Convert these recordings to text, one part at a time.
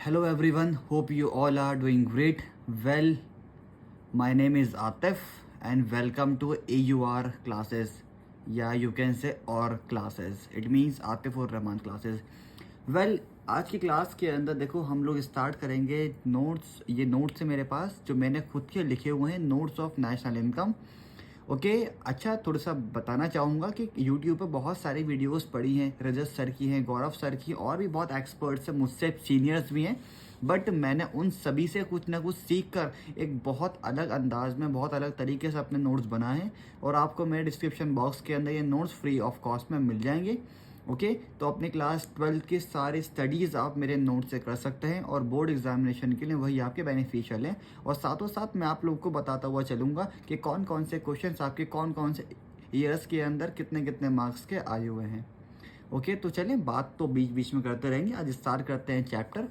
Hello everyone, hope you all are doing great. Well, my name is Atif and welcome to AUR classes. Yeah, you can say OR classes. It means Atif और Rahman classes. Well, आज की class के अंदर देखो हम लोग start करेंगे notes. ये नोट्स है मेरे पास जो मैंने खुद के लिखे हुए हैं, notes of national income. Okay अच्छा, थोड़ा सा बताना चाहूँगा कि यूट्यूब पे बहुत सारी वीडियोस पड़ी हैं, रजत सर की हैं, गौरव सर की, और भी बहुत एक्सपर्ट्स हैं, मुझसे सीनियर्स भी हैं। बट मैंने उन सभी से कुछ ना कुछ सीख कर एक बहुत अलग अंदाज में, बहुत अलग तरीके से अपने नोट्स बनाए हैं, और आपको मेरे डिस्क्रिप्शन बॉक्स के अंदर ये नोट्स फ्री ऑफ कॉस्ट में मिल जाएंगे। ओके तो अपनी क्लास 12 की सारी स्टडीज़ आप मेरे नोट से कर सकते हैं, और बोर्ड एग्जामिनेशन के लिए वही आपके बेनिफिशियल हैं। और साथों साथ मैं आप लोगों को बताता हुआ चलूँगा कि कौन कौन से क्वेश्चंस आपके कौन कौन से ईयर्स के अंदर कितने कितने मार्क्स के आए हुए हैं। ओके तो चलें, बात तो बीच बीच में करते रहेंगे। आज स्टार्ट करते हैं चैप्टर।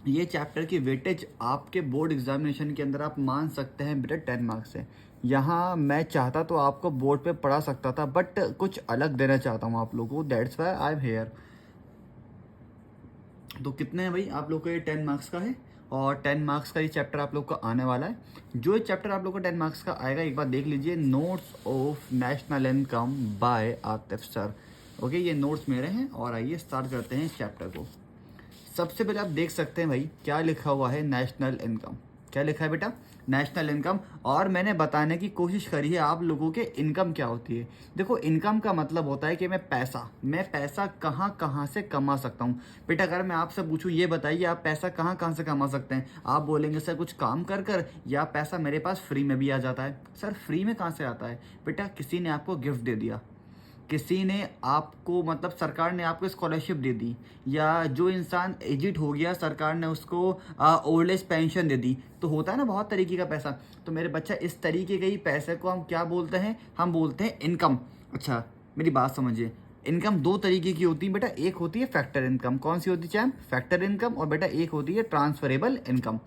ये चैप्टर की वेटेज आपके बोर्ड एग्जामिनेशन के अंदर आप मान सकते हैं बेटा 10 मार्क्स है। यहाँ मैं चाहता तो आपको बोर्ड पे पढ़ा सकता था, बट कुछ अलग देना चाहता हूँ आप लोगों को, that's why I am here. तो कितने हैं भाई आप लोग को? ये 10 मार्क्स का है, और 10 मार्क्स का ये चैप्टर आप लोग को आने वाला है। जो चैप्टर आप लोग को 10 मार्क्स का आएगा, एक बार देख लीजिए, notes of national income by Atif sir. Okay ये नोट्स मेरे हैं, और आइए स्टार्ट करते हैं इस चैप्टर को। सबसे पहले आप देख सकते हैं भाई क्या लिखा हुआ है, नेशनल इनकम। क्या लिखा है बेटा? National income. और मैंने बताने की कोशिश करी है आप लोगों के इनकम क्या होती है। देखो इनकम का मतलब होता है कि मैं पैसा कहाँ कहाँ से कमा सकता हूँ। बेटा अगर मैं आपसे पूछूं ये बताइए आप पैसा कहाँ कहाँ से कमा सकते हैं, आप बोलेंगे सर कुछ काम कर कर, या पैसा मेरे पास फ्री में भी आ जाता है। सर फ्री में कहाँ से आता है? बेटा किसी ने आपको गिफ्ट दे दिया, किसी ने आपको, मतलब सरकार ने आपको स्कॉलरशिप दे दी, या जो इंसान एजिड हो गया सरकार ने उसको ओल्ड एज पेंशन दे दी। तो होता है ना बहुत तरीके का पैसा। तो मेरे बच्चा इस तरीके के ही पैसे को हम क्या बोलते हैं? हम बोलते हैं इनकम। अच्छा मेरी बात समझिए, इनकम दो तरीके की होती है बेटा। एक होती है फैक्टर इनकम। कौन सी होती है चैम? Factor income. और बेटा एक होती है ट्रांसफरेबल इनकम।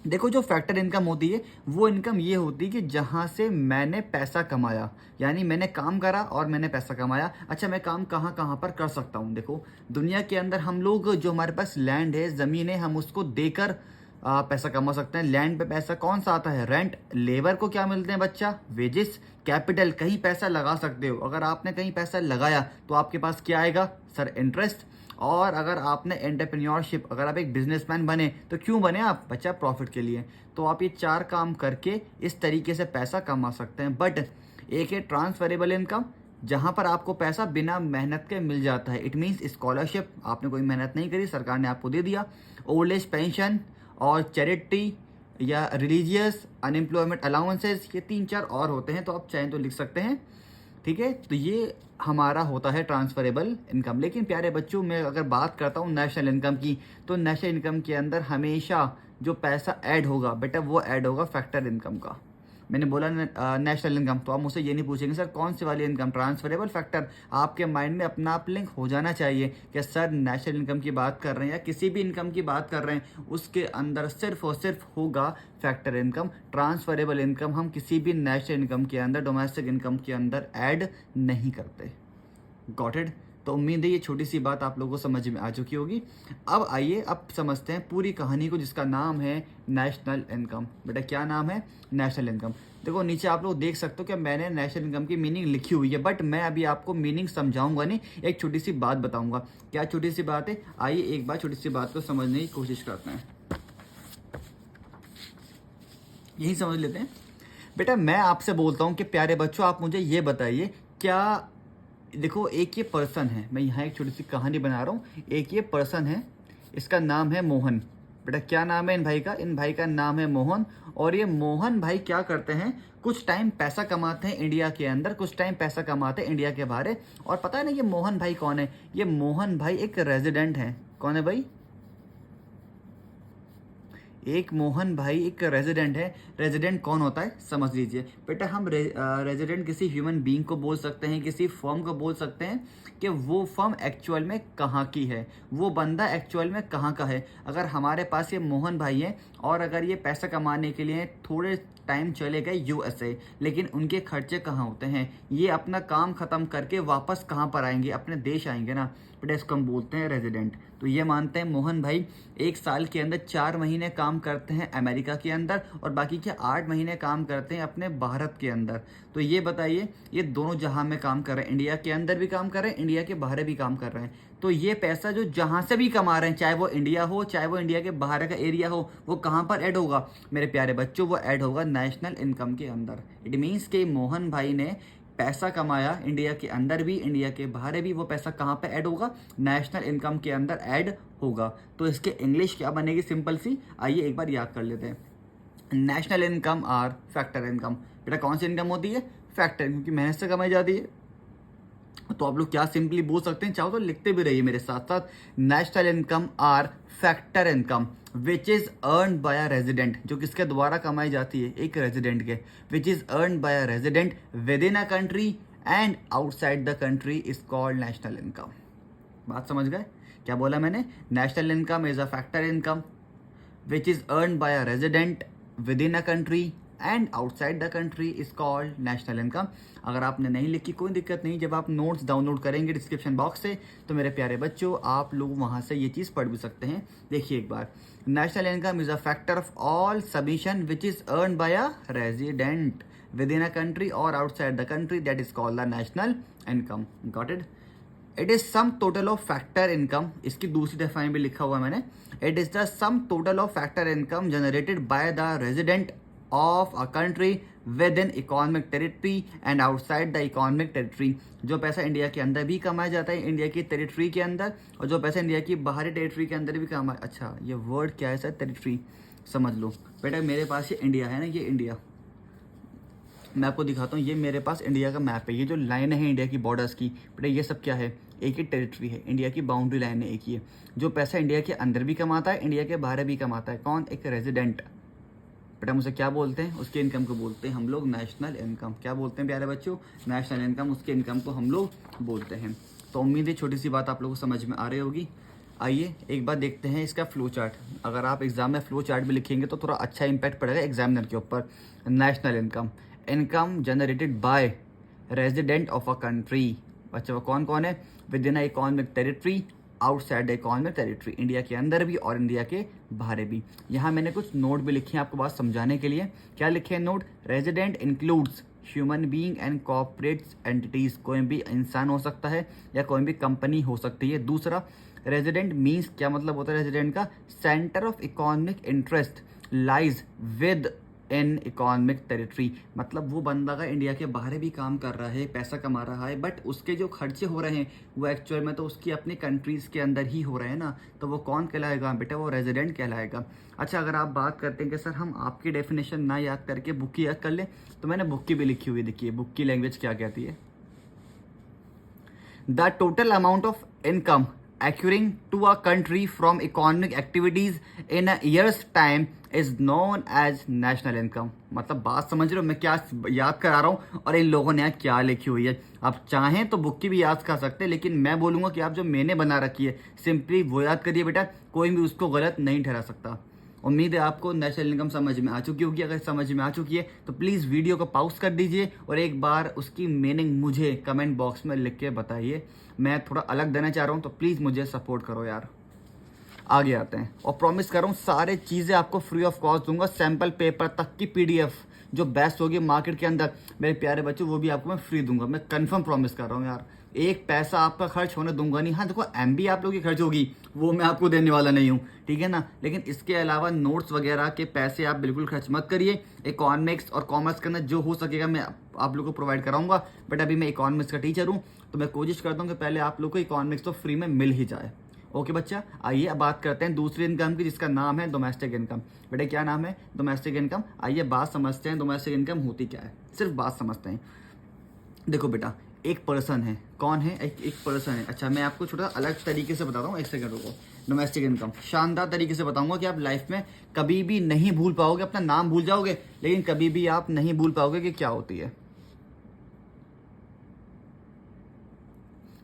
देखो जो फैक्टर इनकम होती है वो इनकम ये होती है कि जहाँ से मैंने पैसा कमाया, यानी मैंने काम करा और मैंने पैसा कमाया। अच्छा मैं काम कहाँ कहाँ पर कर सकता हूँ? देखो दुनिया के अंदर हम लोग, जो हमारे पास लैंड है, ज़मीन है, हम उसको देकर पैसा कमा सकते हैं। लैंड पे पैसा कौन सा आता है? रेंट। लेबर को क्या मिलते हैं बच्चा? वेजेस। कैपिटल, कहीं पैसा लगा सकते हो, अगर आपने कहीं पैसा लगाया तो आपके पास क्या आएगा? Sir interest. और अगर आपने एंटरप्रेन्योरशिप, अगर आप एक बिजनेसमैन बने तो क्यों बने आप? बच्चा प्रॉफिट के लिए। तो आप ये चार काम करके इस तरीके से पैसा कमा सकते हैं। बट एक है ट्रांसफरेबल इनकम, जहां पर आपको पैसा बिना मेहनत के मिल जाता है। इट मीन्स स्कॉलरशिप, आपने कोई मेहनत नहीं करी, सरकार ने आपको दे दिया। ओल्ड एज पेंशन और चैरिटी या रिलीजियस अनएम्प्लॉयमेंट अलाउंसेस, ये तीन चार और होते हैं, तो आप चाहें तो लिख सकते हैं। ठीक है, तो ये हमारा होता है ट्रांसफरेबल इनकम। लेकिन प्यारे बच्चों, मैं अगर बात करता हूँ नेशनल इनकम की, तो नेशनल इनकम के अंदर हमेशा जो पैसा ऐड होगा बेटा, वो ऐड होगा फैक्टर इनकम का। मैंने बोला नेशनल इनकम, तो आप मुझसे ये नहीं पूछेंगे सर कौन सी वाली इनकम, ट्रांसफरेबल फैक्टर। आपके माइंड में अपना आप लिंक हो जाना चाहिए कि सर नेशनल इनकम की बात कर रहे हैं या किसी भी इनकम की बात कर रहे हैं, उसके अंदर सिर्फ और सिर्फ होगा फैक्टर इनकम। ट्रांसफरेबल इनकम हम किसी भी नेशनल इनकम के अंदर, डोमेस्टिक इनकम के अंदर ऐड नहीं करते। Got it? तो उम्मीद है ये छोटी सी बात आप लोगों को समझ में आ चुकी होगी। अब आइए अब समझते हैं पूरी कहानी को, जिसका नाम है नेशनल इनकम। बेटा क्या नाम है? National income. देखो नीचे आप लोग देख सकते हो कि मैंने नेशनल इनकम की मीनिंग लिखी हुई है, बट मैं अभी आपको मीनिंग समझाऊंगा नहीं, एक छोटी सी बात बताऊंगा। क्या छोटी सी बात है? आइए एक बार छोटी सी बात को समझने की कोशिश करते हैं, यही समझ लेते हैं। बेटा मैं आपसे बोलता हूँ कि प्यारे बच्चों आप मुझे ये बताइए, क्या देखो एक ये पर्सन है, मैं यहाँ एक छोटी सी कहानी बना रहा हूँ। एक ये पर्सन है, इसका नाम है मोहन। बेटा क्या नाम है इन भाई का? इन भाई का नाम है मोहन। और ये मोहन भाई क्या करते हैं? कुछ टाइम पैसा कमाते हैं इंडिया के अंदर, कुछ टाइम पैसा कमाते हैं इंडिया के बाहर। और पता है ना ये मोहन भाई कौन है? ये मोहन भाई एक रेजिडेंट है। कौन है भाई? एक मोहन भाई एक रेजिडेंट है। रेजिडेंट कौन होता है समझ लीजिए बेटा। हम रेजिडेंट किसी ह्यूमन बीइंग को बोल सकते हैं, किसी फर्म को बोल सकते हैं कि वो फर्म एक्चुअल में कहाँ की है, वो बंदा एक्चुअल में कहाँ का है। अगर हमारे पास ये मोहन भाई है, और अगर ये पैसा कमाने के लिए थोड़े टाइम चले गए यूएसए, लेकिन उनके खर्चे कहाँ होते हैं? ये अपना काम ख़त्म करके वापस कहाँ पर आएंगे? अपने देश आएंगे ना। बेटा इसको हम बोलते हैं रेजिडेंट। तो ये मानते हैं मोहन भाई एक साल के अंदर 4 महीने काम करते हैं अमेरिका के अंदर और बाकी के 8 महीने काम करते हैं अपने भारत के अंदर। तो ये बताइए ये दोनों जहां में काम कर रहे हैं, इंडिया के अंदर भी काम कर रहे हैं, इंडिया के बाहर भी काम कर रहे हैं। तो ये पैसा जो जहां से भी कमा रहे हैं, चाहे वो इंडिया हो चाहे वो इंडिया के बाहर का एरिया हो, वो कहां पर ऐड होगा मेरे प्यारे बच्चों? वो ऐड होगा नेशनल इनकम के अंदर। इट मीन्स कि मोहन भाई ने पैसा कमाया इंडिया के अंदर भी इंडिया के बाहर भी, वो पैसा कहाँ पे ऐड होगा? नेशनल इनकम के अंदर ऐड होगा। तो इसके इंग्लिश क्या बनेगी सिंपल सी, आइए एक बार याद कर लेते हैं। National income or factor income. बेटा कौन सी इनकम होती है? फैक्टर, क्योंकि मेहनत से कमाई जाती है। तो आप लोग क्या सिंपली बोल सकते हैं, चाहो तो लिखते भी रहिए मेरे साथ साथ, national income or factor income which is earn by a resident, जो किसके द्वारा कमाई जाती है? एक रेजिडेंट के। Which is earn by a resident within a country and outside the country is called national income. बात समझ गए? क्या बोला मैंने? National income is a factor income which is earn by a resident within a country and outside the country is called national income. अगर आपने नहीं लिखी कोई दिक्कत नहीं, जब आप नोट्स डाउनलोड करेंगे डिस्क्रिप्शन बॉक्स से तो मेरे प्यारे बच्चों आप लोग वहां से ये चीज़ पढ़ भी सकते हैं। देखिए एक बार, national income is a factor of all submission which is earn by a resident within a country और outside the country, that is called the national income. Got it? It is sum total of factor income, इसकी दूसरी definition भी लिखा हुआ है मैंने। It is the sum total of factor income generated by the resident of a country within economic territory and outside the economic territory. जो पैसा India के अंदर भी कमाया जाता है इंडिया की टेरिटरी के अंदर, और जो पैसा इंडिया की बाहरी टेरिटरी के अंदर भी कमाया। अच्छा ये वर्ड क्या है सर? टेरिटरी। समझ लो बेटा, मेरे पास ये इंडिया है ना, ये इंडिया, मैं आपको दिखाता हूँ। ये मेरे पास इंडिया का मैप है, ये जो लाइन है इंडिया की बॉर्डर्स की, बेटा ये सब क्या है? एक ही टेरिटरी है, इंडिया की बाउंड्री लाइन है एक ही है। जो पैसा इंडिया के अंदर भी कमाता है इंडिया के बाहर भी कमाता है, कौन? एक रेजिडेंट। बेटा मुझे क्या बोलते हैं? उसके इनकम को बोलते हैं हम लोग नेशनल इनकम। क्या बोलते हैं प्यारे बच्चों? नेशनल इनकम, उसके इनकम को हम लोग बोलते हैं। तो उम्मीद है छोटी सी बात आप लोगों को समझ में आ रही होगी। आइए एक बार देखते हैं इसका फ्लो चार्ट। अगर आप एग्जाम में फ्लो चार्ट भी लिखेंगे तो थोड़ा अच्छा इंपैक्ट पड़ेगा एग्जामिनर के ऊपर। National income, income generated bye resident of a country. बच्चा वो कौन कौन है? With in a economic territory, outside economic territory, India के अंदर भी और इंडिया के बाहर भी। यहाँ मैंने कुछ नोट भी लिखे हैं आपको बात समझाने के लिए। क्या लिखे हैं note? Resident includes human being and corporate entities, कोई भी इंसान हो सकता है या कोई भी कंपनी हो सकती है। दूसरा, रेजिडेंट मीन्स, क्या मतलब होता है रेजिडेंट का? Centre of economic interest lies with in economic territory, मतलब वो बंदा का इंडिया के बाहर भी काम कर रहा है, पैसा कमा रहा है, बट उसके जो खर्चे हो रहे हैं वो एक्चुअल में तो उसकी अपनी कंट्रीज के अंदर ही हो रहे हैं ना, तो वो कौन कहलाएगा बेटा? वो रेजिडेंट कहलाएगा। अच्छा अगर आप बात करते हैं कि सर हम आपकी डेफिनेशन ना याद करके बुक की याद कर लें, तो मैंने बुक की भी लिखी हुई, देखिए बुक की लैंग्वेज क्या कहती है। The total amount of income accruing to a country from economic activities in a year's time is known as national income। मतलब बात समझ रहे हो मैं क्या याद करा रहा हूँ और इन लोगों ने यहाँ क्या लिखी हुई है। आप चाहें तो बुक की भी याद कर सकते हैं, लेकिन मैं बोलूँगा कि आप जो मैंने बना रखी है सिंपली वो याद करिए बेटा, कोई भी उसको गलत नहीं ठहरा सकता। उम्मीद है आपको नेशनल इनकम समझ में आ चुकी होगी। अगर समझ में आ चुकी है तो प्लीज़ वीडियो को पॉज कर दीजिए और एक बार उसकी मीनिंग मुझे कमेंट बॉक्स में लिख के बताइए। मैं थोड़ा अलग देना चाह रहा हूँ तो प्लीज़ मुझे सपोर्ट करो यार। आगे आते हैं और प्रॉमिस कर रहा हूँ सारे चीज़ें आपको फ्री ऑफ कॉस्ट दूंगा, सैम्पल पेपर तक की PDF जो बेस्ट होगी मार्केट के अंदर मेरे प्यारे बच्चों वो भी आपको मैं फ्री दूंगा। मैं कंफर्म प्रॉमिस कर रहा हूँ यार, एक पैसा आपका खर्च होने दूंगा नहीं। हाँ देखो MB आप लोगों की खर्च होगी वो मैं आपको देने वाला नहीं हूँ, ठीक है ना, लेकिन इसके अलावा नोट्स वगैरह के पैसे आप बिल्कुल खर्च मत करिए। इकोनॉमिक्स और कॉमर्स के अंदर जो हो सकेगा मैं आप लोगों को प्रोवाइड कराऊंगा, बट अभी मैं इकोनॉमिक्स का टीचर हूँ तो मैं कोशिश करता हूँ कि पहले आप लोग को इकोनॉमिक्स तो फ्री में मिल ही जाए। ओके बच्चा, आइए अब बात करते हैं दूसरी इनकम की जिसका नाम है डोमेस्टिक इनकम। बेटे क्या नाम है? Domestic income. आइए बात समझते हैं डोमेस्टिक इनकम होती क्या है, सिर्फ बात समझते हैं। देखो बेटा एक पर्सन है, कौन है? एक पर्सन है। अच्छा मैं आपको छोटा अलग तरीके से बताता हूँ, एक सेकंड रुको। डोमेस्टिक इनकम शानदार तरीके से बताऊंगा कि आप लाइफ में कभी भी नहीं भूल पाओगे, अपना नाम भूल जाओगे लेकिन कभी भी आप नहीं भूल पाओगे कि क्या होती है।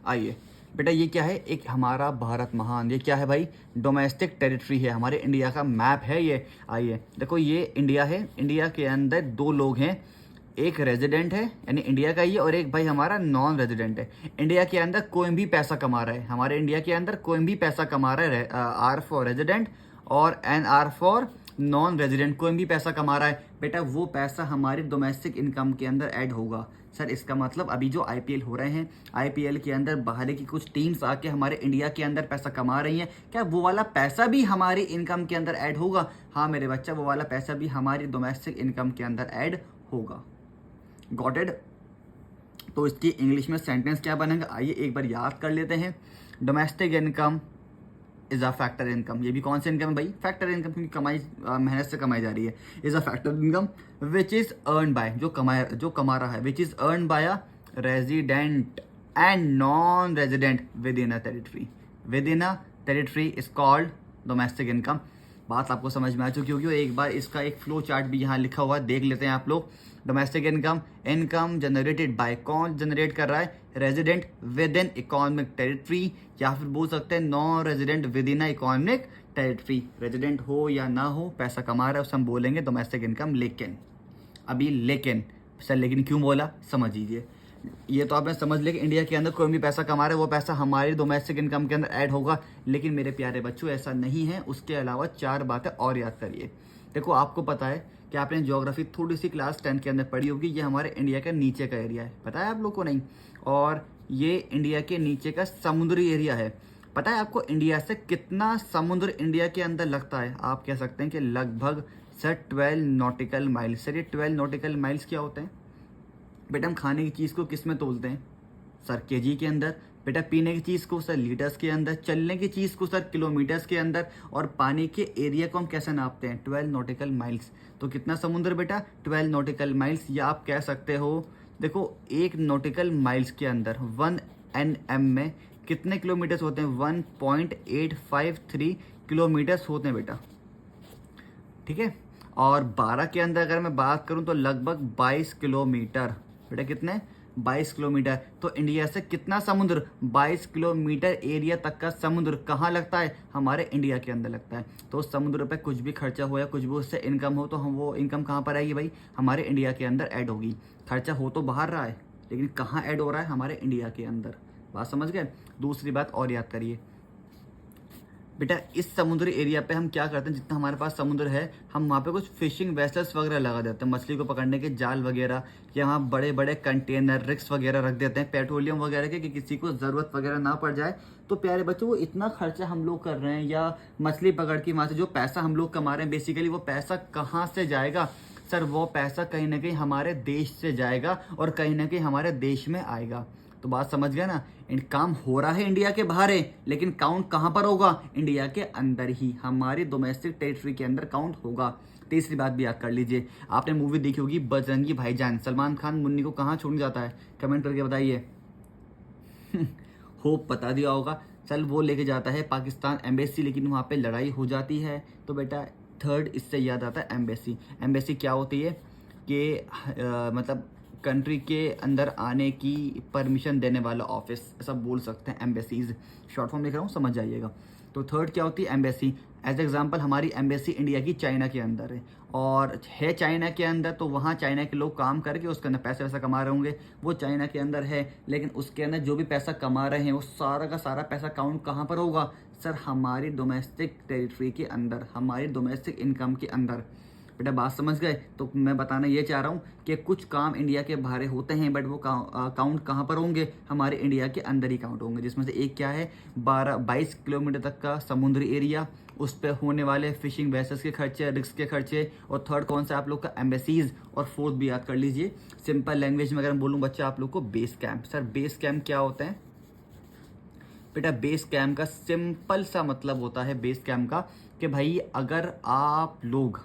आइए बेटा ये क्या है? एक हमारा भारत महान, ये क्या है भाई? डोमेस्टिक टेरिटरी है, हमारे इंडिया का मैप है ये। आइए देखो ये इंडिया है, इंडिया के अंदर दो लोग हैं, एक रेजिडेंट है यानी इंडिया का ही है, और एक भाई हमारा नॉन रेजिडेंट है। इंडिया के अंदर कोई भी पैसा कमा रहा है, हमारे इंडिया के अंदर कोई भी पैसा कमा रहा है, आर फॉर रेजिडेंट और N R for non resident, कोई भी पैसा कमा रहा है बेटा, वो पैसा हमारी डोमेस्टिक इनकम के अंदर ऐड होगा। सर इसका मतलब अभी जो आईपीएल हो रहे हैं, आईपीएल के अंदर बाहर की कुछ टीम्स आके हमारे इंडिया के अंदर पैसा कमा रही हैं, क्या वो वाला पैसा भी हमारी इनकम के अंदर ऐड होगा? हाँ मेरे बच्चा, वो वाला पैसा भी हमारी डोमेस्टिक इनकम के अंदर ऐड होगा। Got it? तो इसकी इंग्लिश में सेंटेंस क्या बनेगा, आइए एक बार याद कर लेते हैं। Domestic income is a factor income. ये भी कौन सी इनकम है भाई? फैक्टर इनकम, क्योंकि कमाई मेहनत से कमाई जा रही है। Is a factor income which is earn bye, जो कमा रहा है, विच is earn by a resident and non resident within a territory. With in a territory is called domestic income. बात आपको समझ में आ चुकी होगी। एक बार इसका एक फ्लो चार्ट भी यहाँ लिखा हुआ है, देख लेते हैं आप लोग। Domestic income, income generated bye, कौन जनरेट कर रहा है? Resident within economic territory, या फिर बोल सकते हैं non resident within economic territory. Resident हो या ना हो, पैसा कमा रहा है, उसे हम बोलेंगे डोमेस्टिक इनकम। लेकिन अभी लेकिन सर, लेकिन क्यों बोला समझ लीजिए। ये तो आपने समझ लिया कि इंडिया के अंदर कोई भी पैसा कमा रहा है, वो पैसा हमारी डोमेस्टिक इनकम के अंदर ऐड होगा। लेकिन मेरे प्यारे बच्चों ऐसा नहीं है। उसके अलावा 4 बातें और याद करिए। देखो आपको पता है कि आपने ज्योग्राफी थोड़ी सी क्लास 10 के अंदर पढ़ी होगी। ये हमारे इंडिया के नीचे का एरिया है, पता है आप लोग को? नहीं। और ये इंडिया के नीचे का समुद्री एरिया है। पता है आपको इंडिया से कितना समुद्र इंडिया के अंदर लगता है? आप कह सकते हैं कि लगभग सर 12 नॉटिकल माइल्स। सर ये 12 नॉटिकल माइल्स क्या होते हैं बेटा? हम खाने की चीज़ को किस में तोलते हैं सर? केजी के अंदर। बेटा पीने की चीज़ को सर लीटर्स के अंदर। चलने की चीज़ को सर किलोमीटर्स के अंदर। और पानी के एरिया को हम कैसे नापते हैं? 12 नॉटिकल माइल्स। तो कितना समुद्र बेटा? 12 नॉटिकल माइल्स। या आप कह सकते हो, देखो 1 नॉटिकल माइल्स के अंदर 1 NM में कितने किलोमीटर्स होते हैं? 1.853 किलोमीटर्स होते हैं बेटा, ठीक है। और 12 के अंदर अगर मैं बात करूं तो लगभग 22 किलोमीटर। बेटा कितने? 22 किलोमीटर। तो इंडिया से कितना समुद्र? 22 किलोमीटर एरिया तक का समुद्र कहाँ लगता है? हमारे इंडिया के अंदर लगता है। तो उस समुद्र पे कुछ भी खर्चा हो या कुछ भी उससे इनकम हो, तो हम वो इनकम कहाँ पर आएगी भाई? हमारे इंडिया के अंदर ऐड होगी। खर्चा हो तो बाहर रहा है, लेकिन कहाँ ऐड हो रहा है? हमारे इंडिया के अंदर। बात समझ गए? दूसरी बात और याद करिए बेटा, इस समुद्री एरिया पे हम क्या करते हैं, जितना हमारे पास समुद्र है, हम वहाँ पे कुछ फिशिंग वेसल्स वगैरह लगा देते हैं, मछली को पकड़ने के जाल वगैरह, या वहाँ बड़े बड़े कंटेनर रिक्स वगैरह रख देते हैं पेट्रोलियम वगैरह के, कि किसी को ज़रूरत वगैरह ना पड़ जाए। तो प्यारे बच्चों, वो इतना खर्चा हम लोग कर रहे हैं, या मछली पकड़ के वहाँ से जो पैसा हम लोग कमा रहे हैं, बेसिकली वो पैसा कहाँ से जाएगा? सर वो पैसा कहीं ना कहीं हमारे देश से जाएगा और कहीं ना कहीं हमारे देश में आएगा। तो बात समझ गया ना? काम हो रहा है इंडिया के बाहर है, लेकिन काउंट कहाँ पर होगा? इंडिया के अंदर ही, हमारी डोमेस्टिक टेरिटरी के अंदर काउंट होगा। तीसरी बात भी याद कर लीजिए, आपने मूवी देखी होगी बजरंगी भाईजान। सलमान खान मुन्नी को कहाँ छोड़ जाता है? कमेंट करके बताइए। होप बता दिया होगा। चल वो लेके जाता है पाकिस्तान एम्बेसी, लेकिन वहाँ पे लड़ाई हो जाती है। तो बेटा थर्ड इससे याद आता है एम्बेसी। एम्बेसी क्या होती है कि मतलब कंट्री के अंदर आने की परमिशन देने वाला ऑफिस, ऐसा बोल सकते हैं। एम्बेसीज शॉर्ट फॉर्म लिख रहा हूँ, समझ जाइएगा। तो थर्ड क्या होती है? एम्बेसी। एज एग्जांपल हमारी एम्बेसी इंडिया की चाइना के अंदर है, और है चाइना के अंदर, तो वहाँ चाइना के लोग काम करके उसके अंदर पैसे वैसा कमा रहे होंगे। वो चाइना के अंदर है, लेकिन उसके अंदर जो भी पैसा कमा रहे हैं, वो सारा का सारा पैसा काउंट कहाँ पर होगा? सर हमारी डोमेस्टिक टेरिटरी के अंदर, हमारी डोमेस्टिक इनकम के अंदर। बेटा बात समझ गए? तो मैं बताना ये चाह रहा हूँ कि कुछ काम इंडिया के बाहर होते हैं, बट वो काउंट कहाँ पर होंगे? हमारे इंडिया के अंदर ही काउंट होंगे। जिसमें से एक क्या है? 22 किलोमीटर तक का समुद्री एरिया, उस पर होने वाले फिशिंग वेसल्स के खर्चे, रिस्क के खर्चे। और थर्ड कौन सा आप लोग का? एम्बेसीज। और फोर्थ भी याद कर लीजिए, सिंपल लैंग्वेज में अगर मैं बोलूँ बच्चा आप लोग को, base camp. Sir base camp क्या होते हैं बेटा? बेस कैंप का सिंपल सा मतलब होता है बेस कैंप का कि भाई अगर आप लोग,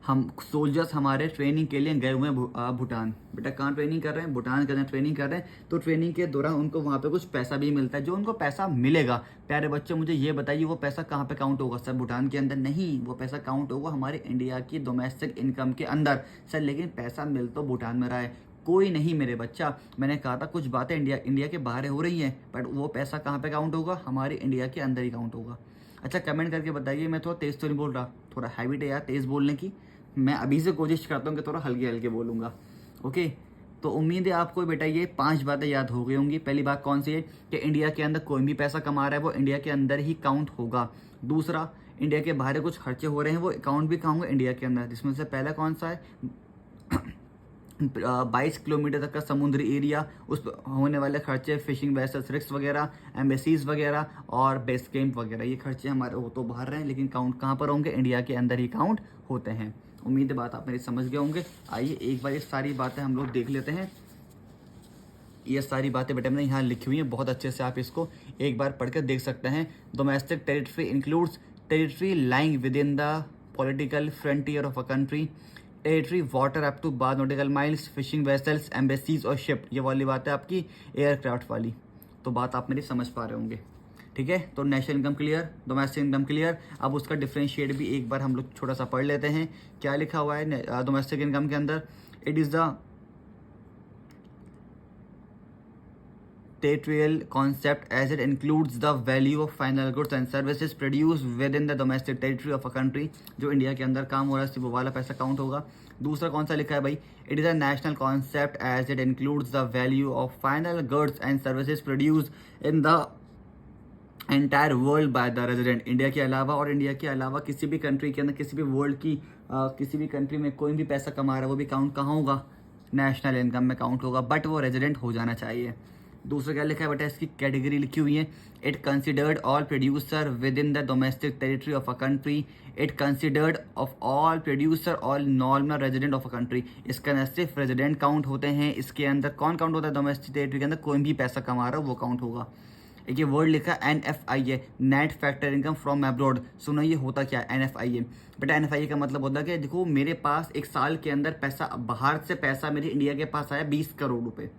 हम सोल्जर्स हमारे ट्रेनिंग के लिए गए हुए हैं भूटान। बेटा कहाँ ट्रेनिंग कर रहे हैं? भूटान के अंदर ट्रेनिंग कर रहे हैं। तो ट्रेनिंग के दौरान उनको वहाँ पे कुछ पैसा भी मिलता है। जो उनको पैसा मिलेगा, प्यारे बच्चों मुझे ये बताइए, वो पैसा कहाँ पे काउंट होगा? सर भूटान के अंदर नहीं, वो पैसा काउंट होगा हमारे इंडिया की डोमेस्टिक इनकम के अंदर। सर लेकिन पैसा मिल तो भूटान में रहा है, कोई नहीं मेरे बच्चा। मैंने कहा था कुछ बातें इंडिया के बाहर हो रही हैं, बट वो पैसा कहाँ पे काउंट होगा? हमारे इंडिया के अंदर ही काउंट होगा। अच्छा कमेंट करके बताइए, मैं थोड़ा तेज़ तो नहीं बोल रहा? थोड़ा हैबिट है यार तेज़ बोलने की, मैं अभी से कोशिश करता हूँ कि थोड़ा हल्के हल्के बोलूँगा। ओके, तो उम्मीद है आपको बेटा ये 5 बातें याद हो गई होंगी। पहली बात कौन सी है कि इंडिया के अंदर कोई भी पैसा कमा रहा है वो इंडिया के अंदर ही काउंट होगा। दूसरा, इंडिया के बाहर कुछ खर्चे हो रहे हैं वो अकाउंट भी कहाँ होंगे इंडिया के अंदर, जिसमें से पहला कौन सा है 22 किलोमीटर तक का समुद्री एरिया, उस पर होने वाले खर्चे, फिशिंग वेसल्स रिस्क वगैरह, एम्बेसीज वगैरह और बेस कैंप वगैरह, ये खर्चे हमारे हो तो बाहर रहे हैं लेकिन काउंट कहाँ पर होंगे, इंडिया के अंदर ही काउंट होते हैं। उम्मीद है बात आप मेरी समझ गए होंगे। आइए एक बार ये सारी बातें हम लोग देख लेते हैं। ये सारी बातें बेटा मैंने यहाँ लिखी हुई हैं, बहुत अच्छे से आप इसको एक बार पढ़ कर देख सकते हैं। Domestic territory includes territory lying within the political frontier of a country, territory water up to 12 nautical miles, fishing vessels, embassies और शिप, ये वाली बात है आपकी एयरक्राफ्ट वाली। तो बात आप मेरी समझ पा रहे होंगे, ठीक है। तो national income clear, domestic income clear. अब उसका डिफरेंशिएट भी एक बार हम लोग छोटा सा पढ़ लेते हैं। क्या लिखा हुआ है डोमेस्टिक इनकम के अंदर, it is the territorial concept as it includes the value of final goods and services produced within the domestic territory of a country। जो इंडिया के अंदर काम हो रहा है सिर्फ वो वाला पैसा काउंट होगा। दूसरा कौन सा लिखा है भाई, it is a national concept as it includes the value of final goods and services produced in the entire world by the resident. India के अलावा और इंडिया के अलावा किसी भी कंट्री के अंदर, किसी भी वर्ल्ड की किसी भी कंट्री में कोई भी पैसा कमा रहा है वो भी काउंट कहाँ होगा, नेशनल इनकम में काउंट होगा, बट वो रेजिडेंट हो जाना चाहिए। दूसरा क्या लिखा है बेटा, इसकी कैटेगरी लिखी हुई है, it considered all producer with in the domestic territory of a country, it considered of all producer all normal resident of a country. इसके अंदर सिर्फ रेजिडेंट काउंट होते हैं, इसके अंदर कौन काउंट होता है, डोमेस्टिक टेरिटरी के अंदर कोई भी पैसा कमा रहा हो वो काउंट होगा। एक ये वर्ड लिखा है NFIA, net factor income from abroad. सुनो ये होता क्या है NFIA बेटा, NFIA का मतलब होता है कि देखो मेरे पास एक साल के अंदर पैसा, बाहर से पैसा मेरे इंडिया के पास आया 20 करोड़ रुपए,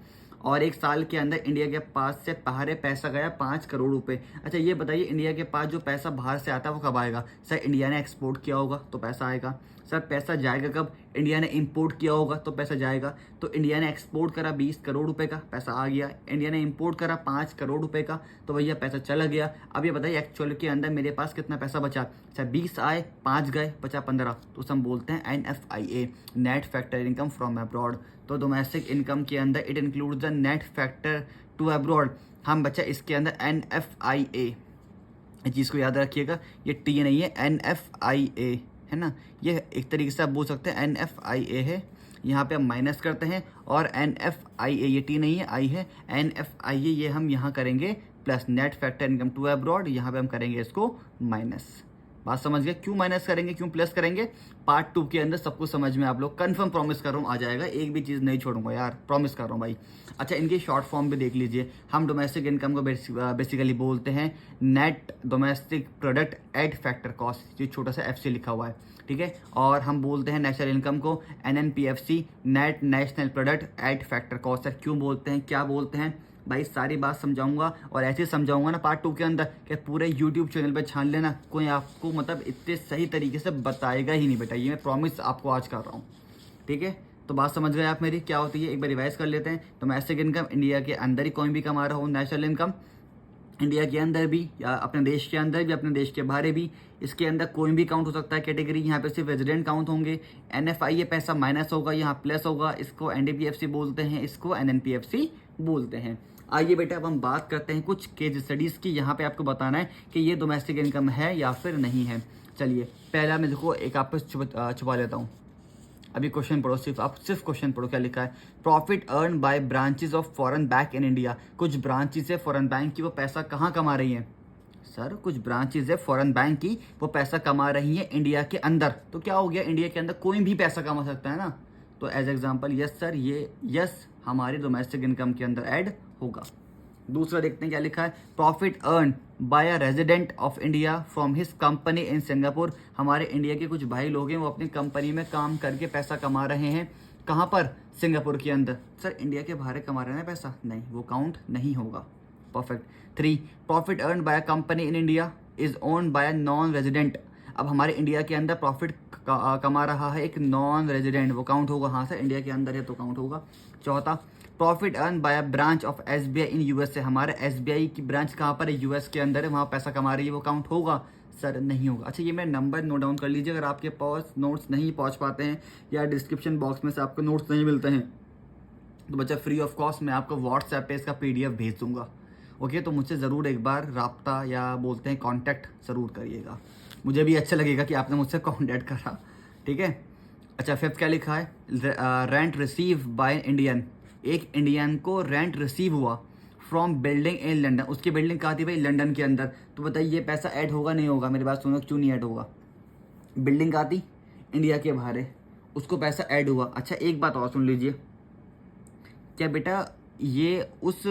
और एक साल के अंदर इंडिया के पास से बाहर पैसा गया 5 करोड़ रुपए। अच्छा ये बताइए इंडिया के पास जो पैसा बाहर से आता है वो कब आएगा, सर इंडिया ने एक्सपोर्ट किया होगा तो पैसा आएगा। सर पैसा जाएगा कब, इंडिया ने इंपोर्ट किया होगा तो पैसा जाएगा। तो इंडिया ने एक्सपोर्ट करा 20 करोड़ रुपए का, पैसा आ गया। इंडिया ने इंपोर्ट करा 5 करोड़ रुपए का, तो भैया पैसा चला गया। अब ये बताइए एक्चुअल के अंदर मेरे पास कितना पैसा बचा, सर 20 आए 5 गए, बचा 15, तो हम बोलते हैं NFIA, net factor income from abroad. तो डोमेस्टिक इनकम के अंदर it includes the net factor to abroad, हम बचा इसके अंदर NFIA। इस चीज़ को याद रखिएगा, ये T नहीं है, NFIA है ना, ये एक तरीके से आप बोल सकते हैं NFIA है। यहाँ पे हम माइनस करते हैं और NFIA, ये T नहीं है I है, NFIA ये हम यहाँ करेंगे plus, net factor income to abroad, यहाँ पे हम करेंगे इसको माइनस। बात समझ गए, क्यों माइनस करेंगे क्यों प्लस करेंगे, पार्ट 2 के अंदर सब कुछ समझ में आप लोग, कंफर्म प्रॉमिस कर रहा हूँ आ जाएगा, एक भी चीज़ नहीं छोड़ूंगा यार, प्रॉमिस कर रहा हूँ भाई। अच्छा इनकी शॉर्ट फॉर्म भी देख लीजिए, हम डोमेस्टिक इनकम को बेसिकली बोलते हैं net domestic product at factor cost, जो छोटा सा FC लिखा हुआ है, ठीक है। और हम बोलते हैं नेशनल इनकम को NNPFC, net national product at factor cost. Sir क्यों बोलते हैं, क्या बोलते हैं भाई, सारी बात समझाऊंगा और ऐसे समझाऊंगा ना पार्ट 2 के अंदर कि पूरे YouTube चैनल पे छान लेना, कोई आपको मतलब इतने सही तरीके से बताएगा ही नहीं बेटा, ये मैं प्रॉमिस आपको आज कर रहा हूँ, ठीक है। तो बात समझ गए आप मेरी क्या होती है, एक बार रिवाइज कर लेते हैं। डोमेस्टिक इनकम इंडिया के अंदर ही कोई भी कमा रहा हो, नेशनल इनकम इंडिया के अंदर भी या अपने देश के अंदर भी, अपने देश के बाहर भी, इसके अंदर कोई भी काउंट हो सकता है कैटेगरी, यहाँ पे सिर्फ रेजिडेंट काउंट होंगे। NFIA पैसा माइनस होगा, यहाँ प्लस होगा, इसको NDPFC बोलते हैं, इसको NNPFC बोलते हैं। आइए बेटा अब हम बात करते हैं कुछ केस स्टडीज़ की, यहाँ पे आपको बताना है कि ये डोमेस्टिक इनकम है या फिर नहीं है। चलिए पहला मैं देखो एक आप छुपा लेता हूँ, अभी क्वेश्चन पढ़ो, सिर्फ क्वेश्चन पढ़ो। क्या लिखा है, profit earn by branches of foreign bank in India. कुछ ब्रांचेस है फॉरेन बैंक की, वो पैसा कहाँ कमा रही हैं, सर कुछ ब्रांचेस है फॉरेन बैंक की वो पैसा कमा रही है इंडिया के अंदर, तो क्या हो गया, इंडिया के अंदर कोई भी पैसा कमा सकता है ना, तो एज एग्जाम्पल यस सर, ये यस हमारी डोमेस्टिक इनकम के अंदर ऐड होगा। दूसरा देखते हैं क्या लिखा है, profit earn by a resident of India from his company in Singapore. हमारे इंडिया के कुछ भाई लोग हैं वो अपनी कंपनी में काम करके पैसा कमा रहे हैं, कहाँ पर, सिंगापुर के अंदर। सर इंडिया के बाहर कमा रहे हैं पैसा, नहीं वो काउंट नहीं होगा। Perfect. 3, profit earn by a company in India is owned by a non resident. अब हमारे इंडिया के अंदर प्रॉफिट कमा रहा है एक नॉन रेजिडेंट, वो काउंट होगा, हाँ सर इंडिया के अंदर है तो काउंट होगा। चौथा, profit earn by a branch of SBI in USA, हमारे SBI की ब्रांच कहाँ पर है, यूएस के अंदर है, वहाँ पैसा कमा रही है, वो काउंट होगा? सर नहीं होगा। अच्छा, ये मैं नंबर नोट डाउन कर लीजिए। अगर आपके पास नोट्स नहीं पहुँच पाते हैं या डिस्क्रिप्शन बॉक्स में से आपको नोट्स नहीं मिलते हैं तो बच्चा फ्री ऑफ कॉस्ट मैं आपको व्हाट्सएप पे इसका PDF भेज दूंगा। ओके, तो मुझसे ज़रूर एक बार राब्ता या बोलते हैं कांटेक्ट ज़रूर करिएगा, मुझे भी अच्छा लगेगा कि आपने मुझसे कांटेक्ट करा। ठीक है। अच्छा, फिफ्थ क्या लिखा है, रेंट रिसीव बाय इंडियन, एक इंडियन को रेंट रिसीव हुआ फ्रॉम बिल्डिंग इन लंदन, उसकी बिल्डिंग कहाँ थी भाई, लंदन के अंदर। तो बताइए ये पैसा ऐड होगा नहीं होगा? मेरी बात सुनो, क्यों नहीं ऐड होगा? बिल्डिंग कहाँ थी, इंडिया के बाहर है, उसको पैसा ऐड हुआ। अच्छा, एक बात और सुन लीजिए, क्या बेटा ये उस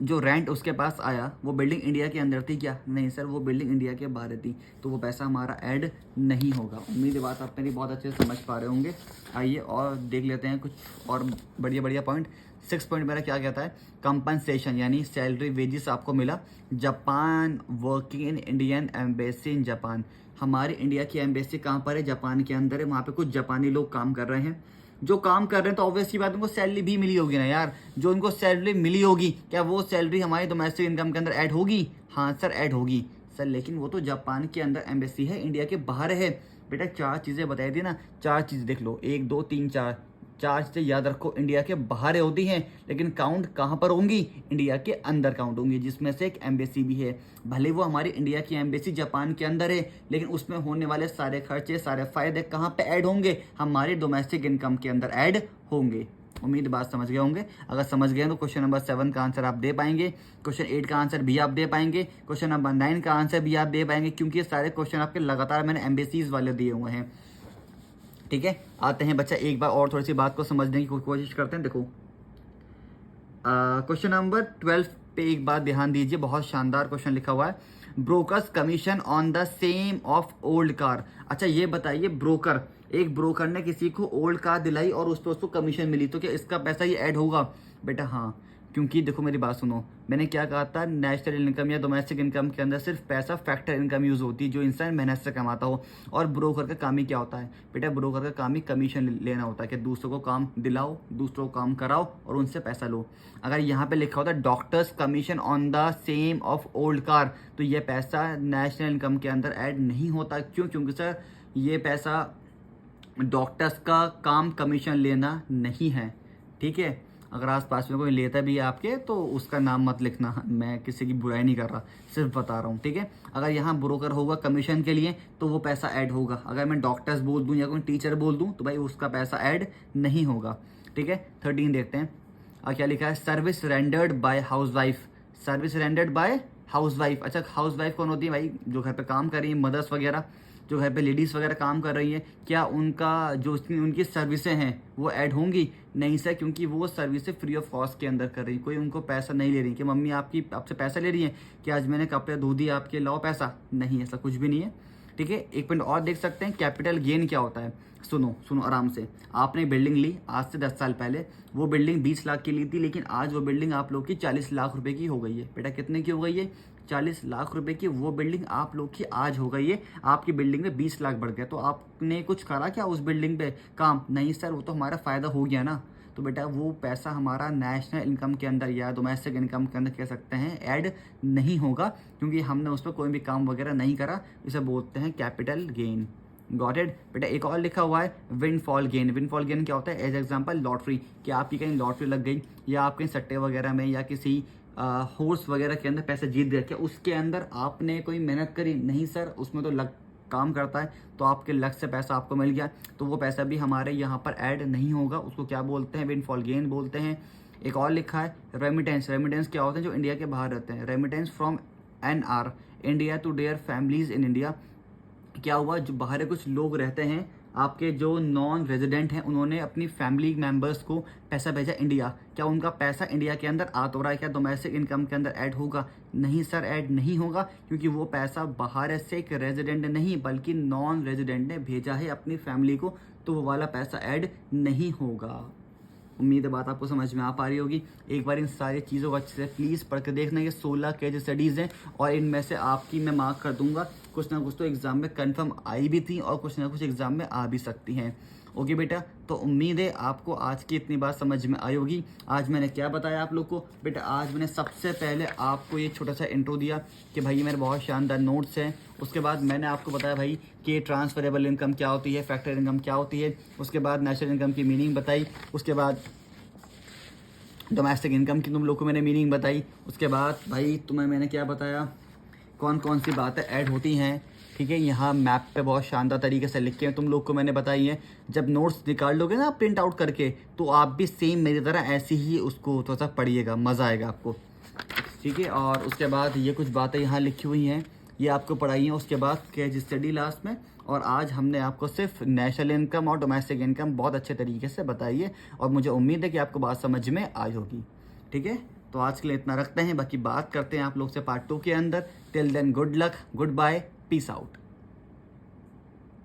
जो रेंट उसके पास आया वो बिल्डिंग इंडिया के अंदर थी क्या? नहीं सर, वो बिल्डिंग इंडिया के बाहर थी, तो वो पैसा हमारा ऐड नहीं होगा। उम्मीद है बात आप मेरी बहुत अच्छे से समझ पा रहे होंगे। आइए और देख लेते हैं कुछ और बढ़िया बढ़िया पॉइंट। 6 पॉइंट मेरा क्या कहता है, कंपनसेशन यानी सैलरी वेजेस आपको मिला। Japan working in Indian embassy in Japan, हमारे इंडिया की एम्बेसी कहाँ पर है, जापान के अंदर है, वहाँ पे कुछ जापानी लोग काम कर रहे हैं। जो काम कर रहे हैं तो ऑब्वियस सी बात उनको सैलरी भी मिली होगी ना यार, जो उनको सैलरी मिली होगी क्या वो सैलरी हमारी डोमेस्टिक इनकम के अंदर ऐड होगी? हाँ सर ऐड होगी सर, लेकिन वो तो जापान के अंदर एम्बेसी है, इंडिया के बाहर है। बेटा 4 चीज़ें बताई थी ना, 4 चीज़ देख लो, 1 2 3 4, 4 चीज़ें याद रखो, इंडिया के बाहर होती हैं लेकिन काउंट कहाँ पर होंगी, इंडिया के अंदर काउंट होंगी, जिसमें से एक एम्बेसी भी है। भले वो हमारी इंडिया की एम्बेसी जापान के अंदर है लेकिन उसमें होने वाले सारे खर्चे सारे फायदे कहाँ पे ऐड होंगे, हमारी डोमेस्टिक इनकम के अंदर ऐड होंगे। उम्मीद बात समझ गए होंगे। अगर समझ गए तो क्वेश्चन नंबर 7 का आंसर आप दे पाएंगे, क्वेश्चन 8 का आंसर भी आप दे पाएंगे, क्वेश्चन नंबर 9 का आंसर भी आप दे पाएंगे, क्योंकि ये सारे क्वेश्चन आपके लगातार मैंने एम्बेसीज वाले दिए हुए हैं। ठीक है, आते हैं बच्चा एक बार और थोड़ी सी बात को समझने की कोशिश करते हैं। देखो क्वेश्चन नंबर 12 पे एक बात ध्यान दीजिए, बहुत शानदार क्वेश्चन लिखा हुआ है, brokers commission on the same of old car. अच्छा ये बताइए, ब्रोकर, एक ब्रोकर ने किसी को ओल्ड कार दिलाई और उस पर उसको कमीशन मिली, तो क्या इसका पैसा ये ऐड होगा? बेटा हाँ, क्योंकि देखो मेरी बात सुनो, मैंने क्या कहा था, नेशनल इनकम या डोमेस्टिक इनकम के अंदर सिर्फ पैसा फैक्टर इनकम यूज होती है जो इंसान मेहनत से कमाता हो। और ब्रोकर का काम ही क्या होता है बेटा, ब्रोकर का काम ही कमीशन लेना होता है, कि दूसरों को काम दिलाओ, दूसरों को काम कराओ और उनसे पैसा लो। अगर यहाँ पे लिखा होता है doctors commission on the same of old car, तो ये पैसा नेशनल इनकम के अंदर ऐड नहीं होता। क्यों? क्योंकि सर ये पैसा डॉक्टर्स का काम कमीशन लेना नहीं है। ठीक है, अगर आस पास में कोई लेता भी है आपके तो उसका नाम मत लिखना, मैं किसी की बुराई नहीं कर रहा, सिर्फ बता रहा हूँ। ठीक है, अगर यहाँ ब्रोकर होगा कमीशन के लिए तो वो पैसा ऐड होगा। अगर मैं डॉक्टर्स बोल दूँ या कोई टीचर बोल दूँ तो भाई उसका पैसा ऐड नहीं होगा। ठीक है, 13 देखते हैं। क्या लिखा है, service rendered by house wife, service rendered by house wife. अच्छा हाउस वाइफ कौन होती है भाई, जो घर पे काम कर रही है, मदर्स वगैरह, जो घर पे लेडीज़ वगैरह काम कर रही है, क्या उनका जो उनकी सर्विसें हैं वो ऐड होंगी? नहीं सर, क्योंकि वो सर्विसें फ्री ऑफ कॉस्ट के अंदर कर रही, कोई उनको पैसा नहीं ले रही कि मम्मी आपकी आपसे पैसा ले रही है कि आज मैंने कपड़े धो दिए आपके, लाओ पैसा, नहीं ऐसा कुछ भी नहीं है। ठीक है, एक पॉइंट और देख सकते हैं, कैपिटल गेन क्या होता है। सुनो सुनो आराम से, आपने बिल्डिंग ली आज से 10 साल पहले, वो बिल्डिंग 20 लाख की ली थी लेकिन आज वो बिल्डिंग आप लोग की 40 लाख रुपए की हो गई है। बेटा कितने की हो गई है? 40 लाख रुपए की वो बिल्डिंग आप लोग की आज हो गई है, आपकी बिल्डिंग में 20 लाख बढ़ गया। तो आपने कुछ करा क्या उस बिल्डिंग पे काम? नहीं सर, वो तो हमारा फायदा हो गया ना। तो बेटा वो पैसा हमारा नेशनल इनकम के अंदर या डोमेस्टिक इनकम के अंदर कह सकते हैं ऐड नहीं होगा, क्योंकि हमने उस पर कोई भी काम वगैरह नहीं करा। इसे बोलते हैं कैपिटल गेन। Got it? बेटा एक और लिखा हुआ है विंडफॉल गेन। विंडफॉल गेन क्या होता है? एज एग्जांपल लॉटरी, कि आपकी कहीं लॉटरी लग गई या आप कहीं सट्टे वगैरह में या किसी होर्स वगैरह के अंदर पैसे जीत गए, क्या उसके अंदर आपने कोई मेहनत करी? नहीं सर, उसमें तो लक काम करता है, तो आपके लक से पैसा आपको मिल गया, तो वो पैसा भी हमारे यहाँ पर ऐड नहीं होगा। उसको क्या बोलते हैं? विंडफॉल गेन बोलते हैं। एक और लिखा है रेमिटेंस। रेमिटेंस क्या होते हैं? जो इंडिया के बाहर रहते हैं। Remittance from NR India to their families in India. क्या हुआ, जो बाहर कुछ लोग रहते हैं आपके जो नॉन रेजिडेंट हैं, उन्होंने अपनी फैमिली मेंबर्स को पैसा भेजा इंडिया, क्या उनका पैसा इंडिया के अंदर आ तो रहा है? क्या डोमेस्टिक इनकम के अंदर ऐड होगा? नहीं सर, ऐड नहीं होगा, क्योंकि वो पैसा बाहर से एक रेजिडेंट नहीं बल्कि नॉन रेजिडेंट ने भेजा है अपनी फैमिली को, तो वो वाला पैसा ऐड नहीं होगा। उम्मीद है बात आपको समझ में आ पा रही होगी। एक बार इन सारी चीज़ों को अच्छे से प्लीज़ पढ़ के देखना। ये 16 केस स्टडीज़ हैं और इनमें से आपकी मैं मार्क कर दूंगा, कुछ ना कुछ तो एग्जाम में कंफर्म आई भी थी और कुछ ना कुछ एग्जाम में आ भी सकती हैं। ओके बेटा, तो उम्मीद है आपको आज की इतनी बात समझ में आई होगी। आज मैंने क्या बताया आप लोग को बेटा, आज मैंने सबसे पहले आपको ये छोटा सा इंट्रो दिया कि भाई ये मेरे बहुत शानदार नोट्स हैं। उसके बाद मैंने आपको बताया भाई कि ट्रांसफरेबल इनकम क्या होती है, फैक्टर इनकम क्या होती है। उसके बाद नेचुरल इनकम की मीनिंग बताई। उसके बाद डोमेस्टिक इनकम की तुम लोग को मैंने मीनिंग बताई। उसके बाद भाई तुम्हें मैंने क्या बताया, कौन कौन सी बातें ऐड होती हैं, ठीक है। यहाँ मैप पे बहुत शानदार तरीके से लिख के तुम लोग को मैंने बताई है। जब नोट्स निकाल लोगे ना प्रिंट आउट करके, तो आप भी सेम मेरी तरह ऐसे ही उसको थोड़ा सा पढ़िएगा, मज़ा आएगा आपको, ठीक है। और उसके बाद ये कुछ बातें यहाँ लिखी हुई हैं, ये आपको पढ़ाई हैं। उसके बाद केस स्टडी लास्ट में। और आज हमने आपको सिर्फ नेशनल इनकम और डोमेस्टिक इनकम बहुत अच्छे तरीके से बताई है, और मुझे उम्मीद है कि आपको बात समझ में आई होगी, ठीक है। तो आज के लिए इतना रखते हैं, बाकी बात करते हैं आप लोग से पार्ट 2 के अंदर। Till then good luck, goodbye, peace out.